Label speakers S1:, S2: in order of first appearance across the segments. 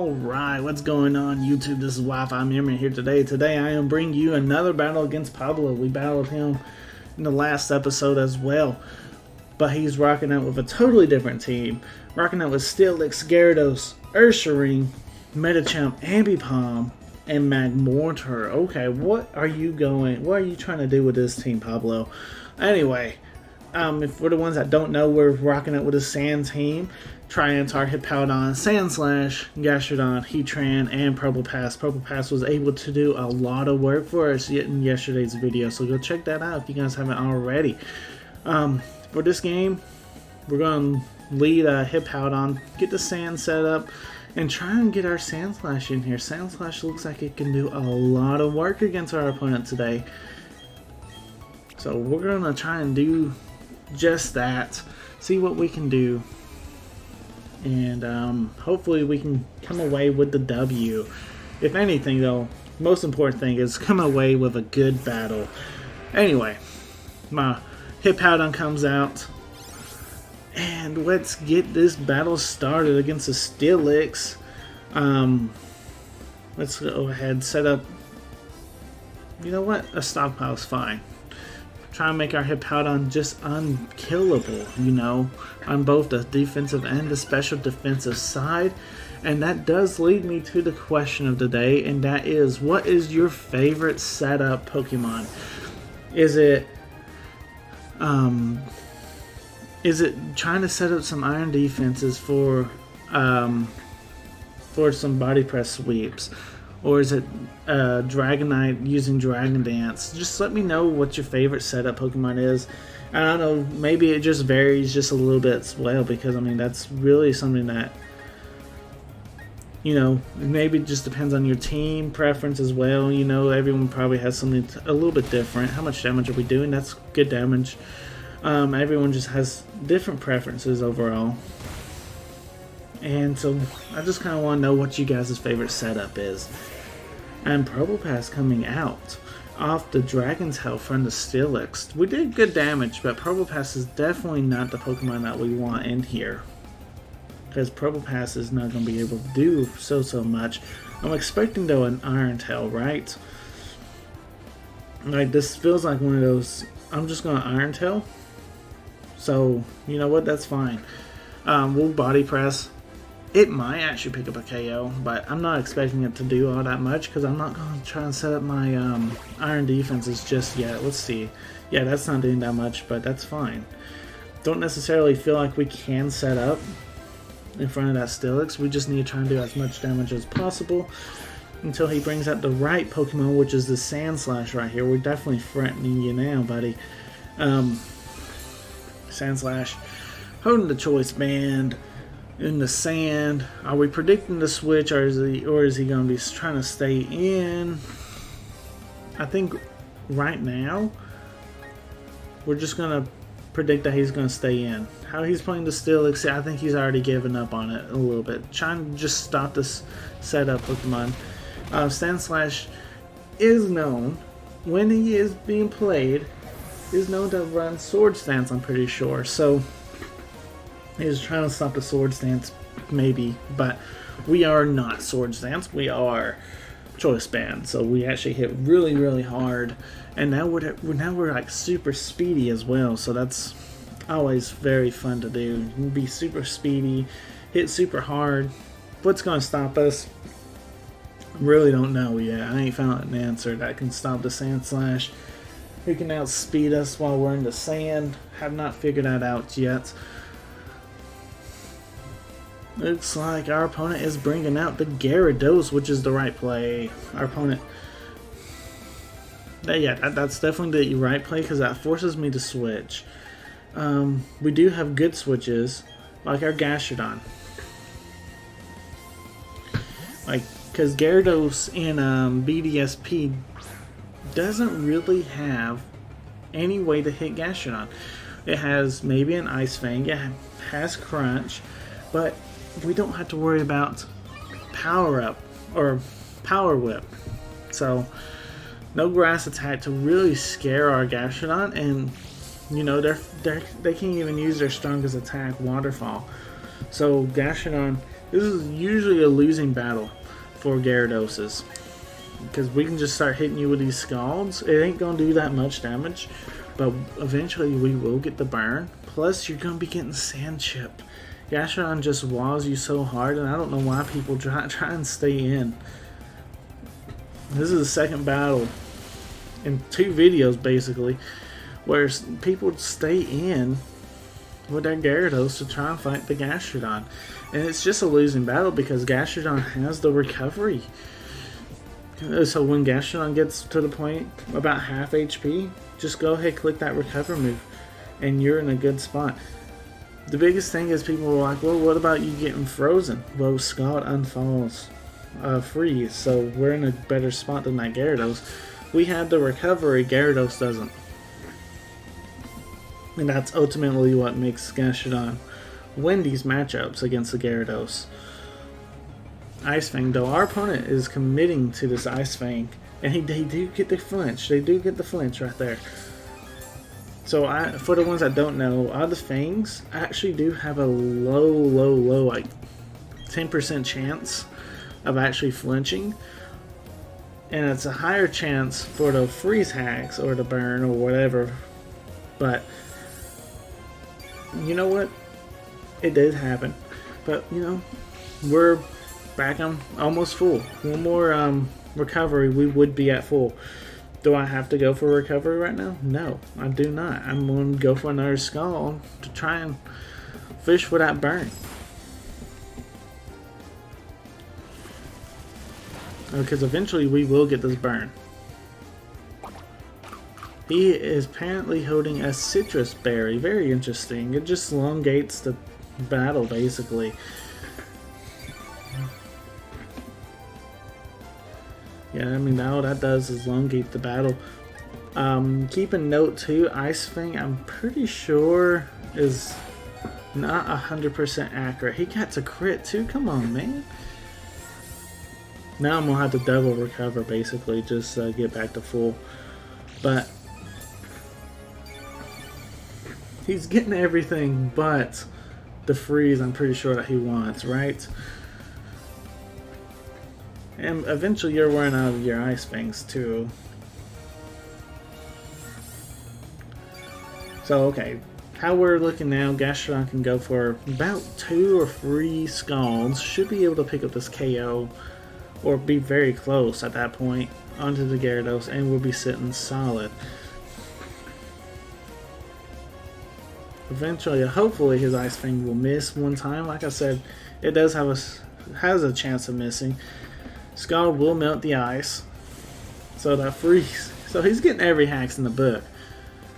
S1: Alright, what's going on YouTube? This is Wi-Fi Memory here today. Today I am bringing you another battle against Pablo. We battled him in the last episode as well. But he's rocking out with a totally different team. Rocking out with Steelix, Gyarados, Ursaring, Medicham, Ambipom, and Magmortar. Okay, what are you trying to do with this team, Pablo? Anyway, for the ones that don't know, we're rocking out with a Sand team. Tyranitar, Hippowdon, Sandslash, Gastrodon, Heatran, and Probopass. Probopass was able to do a lot of work for us in yesterday's video, so go check that out if you guys haven't already. For this game, we're going to lead Hippowdon, get the Sand set up, and try and get our Sandslash in here. Sandslash looks like it can do a lot of work against our opponent today. So we're going to try and do just that, see what we can do. And hopefully we can come away with the W. If anything though, most important thing is come away with a good battle. Anyway, my Hippowdon comes out. And let's get this battle started against the Steelix. Let's go ahead and set up, you know what, a stockpile's fine. Try and make our Hippowdon just unkillable, you know, on both the defensive and the special defensive side. And that does lead me to the question of the day, and that is, what is your favorite setup Pokemon? Is it trying to set up some iron defenses for some body press sweeps? Or is it Dragonite using Dragon Dance? Just let me know what your favorite setup Pokemon is. I don't know, maybe it just varies just a little bit as well, because I mean that's really something that, you know, maybe it just depends on your team preference as well. You know, everyone probably has something a little bit different. How much damage are we doing? That's good damage. Everyone just has different preferences overall. And so I just kind of want to know what you guys' favorite setup is. And Probopass coming out off the Dragon's Health from the Steelix. We did good damage, but Probopass is definitely not the Pokemon that we want in here, because Probopass is not going to be able to do so much. I'm expecting though an Iron Tail, right? Like, this feels like one of those, I'm just going to Iron Tail. So, you know what, that's fine. We'll Body Press. It might actually pick up a KO, but I'm not expecting it to do all that much because I'm not going to try and set up my iron defenses just yet. Let's see. Yeah, that's not doing that much, but that's fine. Don't necessarily feel like we can set up in front of that Steelix. We just need to try and do as much damage as possible until he brings out the right Pokemon, which is the Sandslash right here. We're definitely threatening you now, buddy. Sandslash holding the choice band in the sand. Are we predicting the switch, or is he going to be trying to stay in? I think right now we're just going to predict that he's going to stay in. How he's playing the Steelix, I think he's already given up on it a little bit, trying to just stop this setup Pokemon. Sandslash is known, when he is being played, is known to run Sword Stance, I'm pretty sure. So he's trying to stop the Sword Stance, maybe, but we are not Sword Stance. We are Choice Band, so we actually hit really hard, and now we're like super speedy as well. So that's always very fun to do. Be super speedy, hit super hard. What's going to stop us? Really don't know yet. I ain't found an answer that can stop the Sandslash. Who can outspeed us while we're in the sand? Have not figured that out yet. Looks like our opponent is bringing out the Gyarados, which is the right play. Our opponent, yeah, that's definitely the right play because that forces me to switch. We do have good switches, like our Gastrodon. Like, because Gyarados in BDSP doesn't really have any way to hit Gastrodon. It has maybe an Ice Fang, it has Crunch, but we don't have to worry about Power Up or Power Whip. So no Grass attack to really scare our Gastrodon, and you know they can't even use their strongest attack, Waterfall. So Gastrodon This is usually a losing battle for Gyarados, because we can just start hitting you with these Scalds. It ain't gonna do that much damage, but eventually we will get the burn. Plus, you're gonna be getting Sand Chip. Gastrodon just walls you so hard, and I don't know why people try and stay in. This is the second battle in 2 videos, basically, where people stay in with their Gyarados to try and fight the Gastrodon. And it's just a losing battle because Gastrodon has the recovery. So when Gastrodon gets to the point about half HP, just go ahead, click that recover move, and you're in a good spot. The biggest thing is people are like, well, what about you getting frozen? Well, Scald unfalls freeze, so we're in a better spot than that Gyarados. We have the recovery, Gyarados doesn't. And that's ultimately what makes Gastrodon win these matchups against the Gyarados. Ice Fang, though, our opponent is committing to this Ice Fang, and they do get the flinch. They do get the flinch right there. So for the ones that don't know, all the Fangs actually do have a low, like 10% chance of actually flinching. And it's a higher chance for the freeze hacks or the burn or whatever. But you know what? It did happen. But you know, we're back on almost full. One more recovery, we would be at full. Do I have to go for recovery right now? No, I do not. I'm going to go for another Scald to try and fish for that burn. Because eventually we will get this burn. He is apparently holding a citrus berry. Very interesting. It just elongates the battle, basically. Yeah, I mean, all that does is elongate the battle. Keep a note too, Ice Fang, I'm pretty sure is not 100% accurate. He got to crit too, come on, man. Now I'm gonna have to double recover, basically, just get back to full. But he's getting everything but the freeze, I'm pretty sure that he wants, right? And eventually you're wearing out of your Ice Fangs too. So okay, how we're looking now, Gastrodon can go for about 2 or 3 Scalds. Should be able to pick up this KO, or be very close at that point, onto the Gyarados, and we'll be sitting solid. Eventually, hopefully his Ice Fang will miss one time. Like I said, it does have has a chance of missing. Scald will melt the ice, so that freeze. So he's getting every hacks in the book,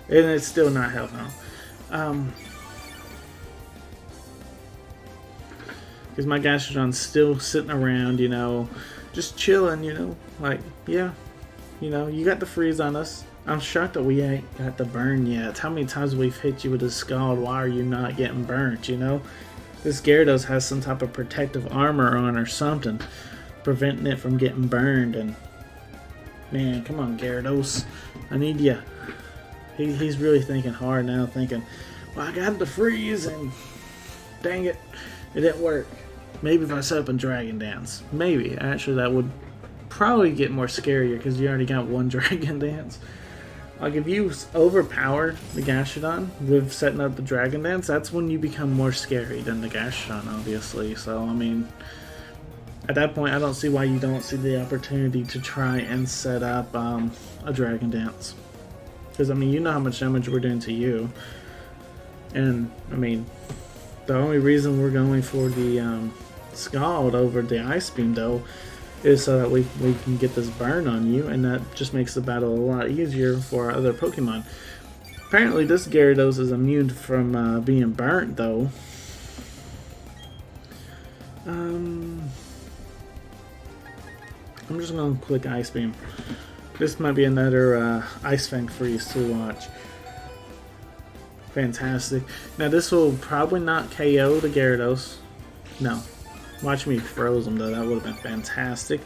S1: and it's still not helping him. Because my Gastrodon's still sitting around, you know, just chilling, you know, like, yeah, you know, you got the freeze on us. I'm shocked that we ain't got the burn yet. How many times we've hit you with a Scald? Why are you not getting burnt, you know? This Gyarados has some type of protective armor on or something, preventing it from getting burned. And man, come on, Gyarados, I need ya. He's really thinking hard now, thinking, well, I got the freeze, and dang it, it didn't work. Maybe if I set up a Dragon Dance, maybe. Actually, that would probably get more scarier because you already got one Dragon Dance. Like, if you overpower the Gastrodon with setting up the Dragon Dance, that's when you become more scary than the Gastrodon, obviously. So, I mean, at that point, I don't see why you don't see the opportunity to try and set up a Dragon Dance. Because, I mean, you know how much damage we're doing to you. And, I mean, the only reason we're going for the Scald over the Ice Beam, though, is so that we can get this burn on you, and that just makes the battle a lot easier for our other Pokemon. Apparently, this Gyarados is immune from being burnt, though. I'm just going to click Ice Beam. This might be another Ice Fang freeze to watch. Fantastic. Now this will probably not KO the Gyarados. No. Watch me froze him though, that would have been fantastic.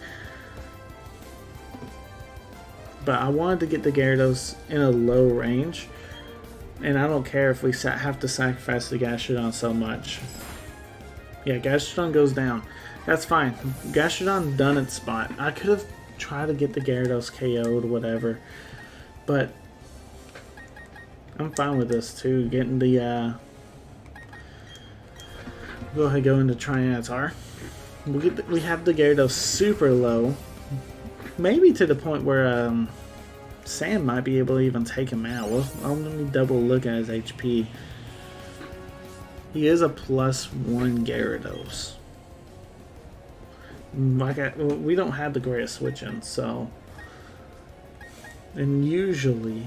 S1: But I wanted to get the Gyarados in a low range. And I don't care if we have to sacrifice the Gastrodon so much. Yeah, Gastrodon goes down. That's fine. Gastrodon done its spot. I could have tried to get the Gyarados KO'd or whatever, but I'm fine with this too. Getting the go ahead, go into Tyranitar. We have the Gyarados super low, maybe to the point where Sam might be able to even take him out. Let me double look at his HP. He is a +1 Gyarados. We don't have the greatest switch-in, so, and usually,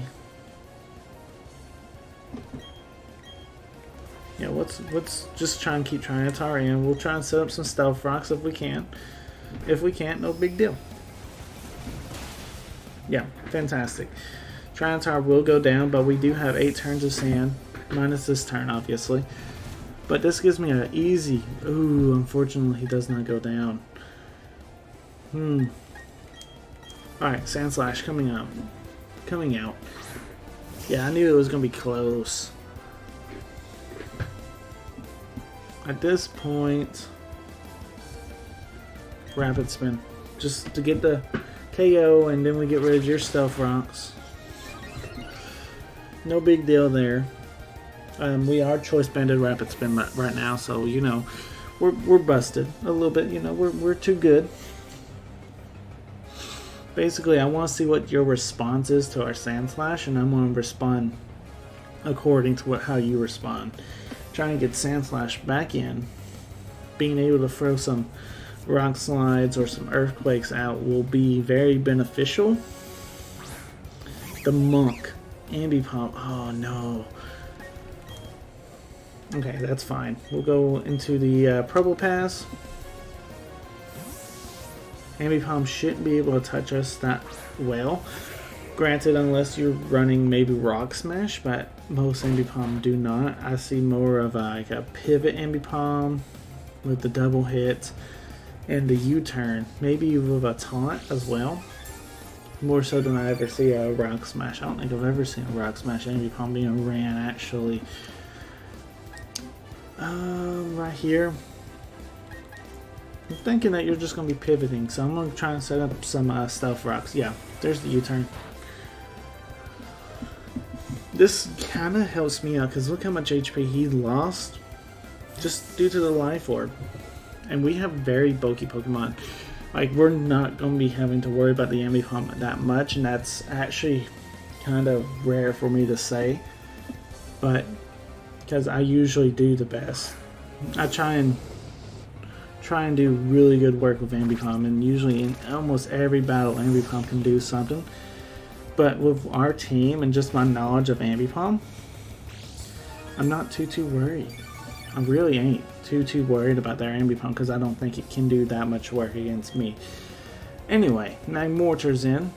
S1: yeah, let's just try and keep Tyranitar in. We'll try and set up some Stealth Rocks if we can. If we can't, no big deal. Yeah, fantastic. Tyranitar will go down, but we do have 8 turns of sand, minus this turn, obviously. But this gives me an easy. Ooh, unfortunately, he does not go down. Alright, Sandslash coming out. Coming out. Yeah, I knew it was going to be close. At this point, Rapid Spin. Just to get the KO, and then we get rid of your Stealth Rocks. No big deal there. We are Choice Banded Rapid Spin right now, so you know we're busted a little bit. You know we're too good. Basically, I want to see what your response is to our Sandslash, and I'm going to respond according to how you respond. Trying to get Sandslash back in, being able to throw some Rock Slides or some Earthquakes out will be very beneficial. The Monk, Ambipom. Oh no. Okay, that's fine. We'll go into the Probopass. Ambipom shouldn't be able to touch us that well. Granted, unless you're running maybe Rock Smash, but most Ambipom do not. I see more of like a pivot Ambipom with the double hit and the U-turn. Maybe with a taunt as well. More so than I ever see a Rock Smash. I don't think I've ever seen a Rock Smash Ambipom being ran actually. Right here. I'm thinking that you're just going to be pivoting, so I'm going to try and set up some Stealth Rocks. Yeah, there's the U-turn. This kind of helps me out, because look how much HP he lost just due to the Life Orb. And we have very bulky Pokemon. Like, we're not going to be having to worry about the Ambipom that much, and that's actually kind of rare for me to say. But, because I usually do the best. I try and do really good work with Ambipom, and usually in almost every battle Ambipom can do something. But with our team and just my knowledge of Ambipom, I'm not too worried. I really ain't too worried about their Ambipom, because I don't think it can do that much work against me. Anyway, Magmortar's in.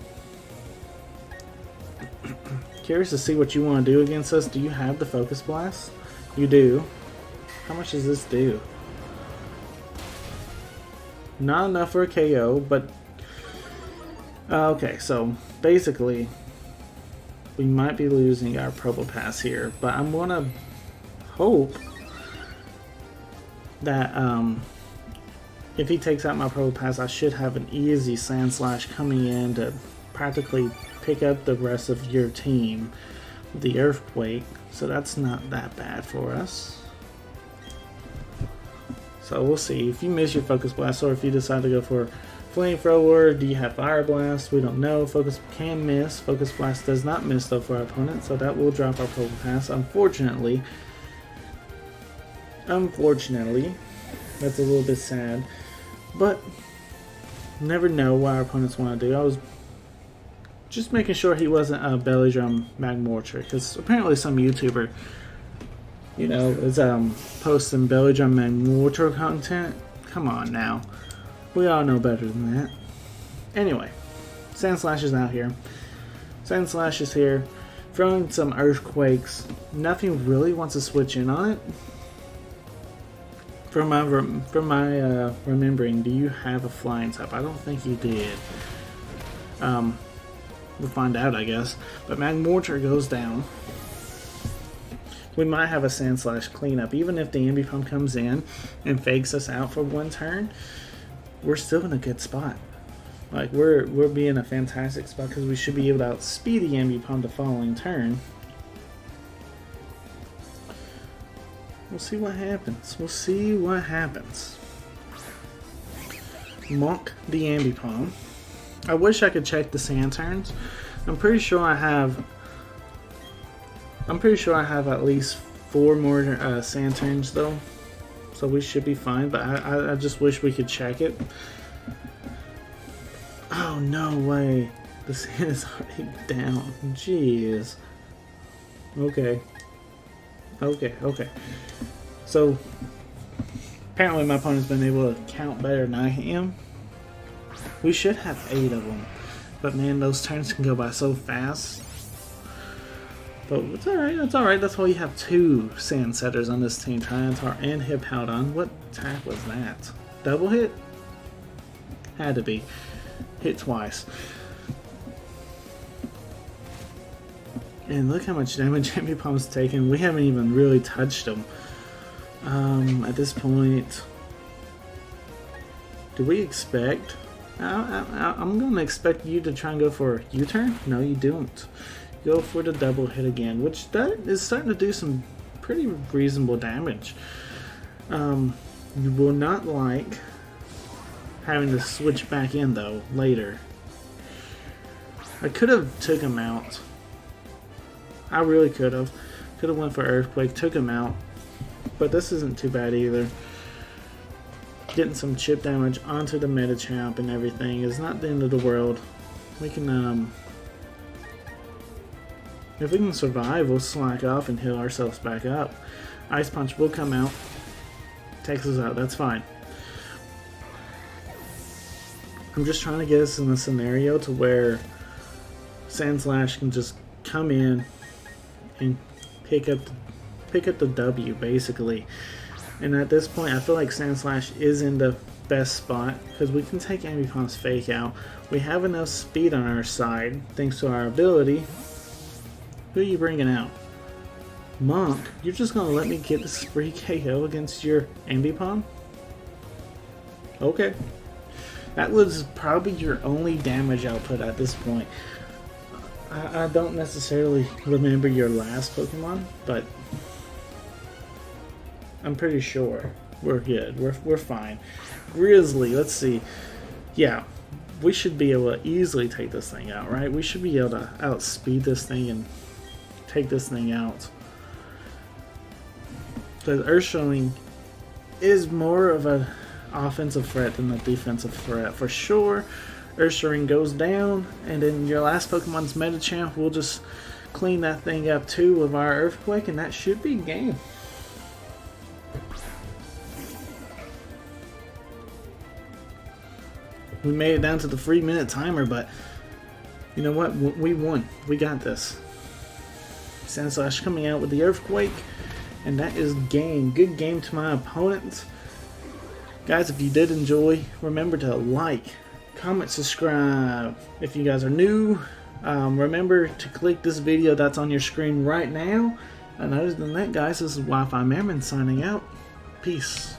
S1: Curious to see what you want to do against us. Do you have the Focus Blast? You do. How much does this do? Not enough for a KO, but okay, so basically we might be losing our Probopass here, but I'm gonna hope that if he takes out my Probopass, I should have an easy Sandslash coming in to practically pick up the rest of your team with the Earthquake, so that's not that bad for us. So we'll see. If you miss your Focus Blast, or if you decide to go for Flamethrower, do you have Fire Blast? We don't know. Focus can miss. Focus Blast does not miss though for our opponent, so that will drop our Probopass. Unfortunately, that's a little bit sad. But never know what our opponents want to do. I was just making sure he wasn't a Belly Drum Magmortar, because apparently some YouTuber, you know, is posting Belly Drum Magmortar content. Come on now. We all know better than that. Anyway, Sandslash is out here. Sandslash is here, throwing some Earthquakes. Nothing really wants to switch in on it. From my remembering, do you have a Flying type? I don't think you did. We'll find out, I guess. But Magmortar goes down. we might have a Sandslash cleanup. Even if the Ambipom comes in and fakes us out for one turn, we're still in a good spot. Like, we're being a fantastic spot because we should be able to outspeed the Ambipom the following turn. We'll see what happens. We'll see what happens. Monk the Ambipom. I wish I could check the sand turns. I'm pretty sure I have at least 4 more sand turns though, so we should be fine. But I just wish we could check it. Oh no way! The sand is already down. Jeez. Okay. So apparently my opponent's been able to count better than I am. We should have 8 of them, but man, those turns can go by so fast. But it's alright, that's alright. That's why you have 2 sand setters on this team, Tyranitar and Hippowdon. What attack was that? Double hit? Had to be. Hit twice. And look how much damage Ambipom's taken. We haven't even really touched him. At this point, do we expect... I'm going to expect you to try and go for a U-turn? No, you don't. Go for the double hit again, which that is starting to do some pretty reasonable damage. You will not like having to switch back in, though, later. I could have took him out. I really could have. Could have went for Earthquake, took him out. But this isn't too bad either. Getting some chip damage onto the Medicham and everything is not the end of the world. We can, if we can survive, we'll slack off and heal ourselves back up. Ice Punch will come out. Takes us out, that's fine. I'm just trying to get us in a scenario to where Sandslash can just come in and pick up the W, basically. And at this point, I feel like Sandslash is in the best spot because we can take Ambipom's fake out. We have enough speed on our side thanks to our ability. Who are you bringing out? Monk? You're just gonna let me get this free KO against your Ambipom? Okay. That was probably your only damage output at this point. I don't necessarily remember your last Pokemon, but I'm pretty sure we're good. We're fine. Grizzly, let's see. Yeah, we should be able to easily take this thing out, right? We should be able to outspeed this thing and take this thing out. Because Ursaring is more of an offensive threat than a defensive threat for sure. Ursaring goes down, and then your last Pokemon's Medicham, we'll just clean that thing up too with our Earthquake, and that should be game. We made it down to the 3-minute timer, but you know what? We won. We got this. Sandslash coming out with the Earthquake, and that is game. Good game to my opponent. Guys, if you did enjoy, remember to like, comment, subscribe. If you guys are new, remember to click this video that's on your screen right now. And other than that, guys, this is Wi-Fi Merman signing out. Peace.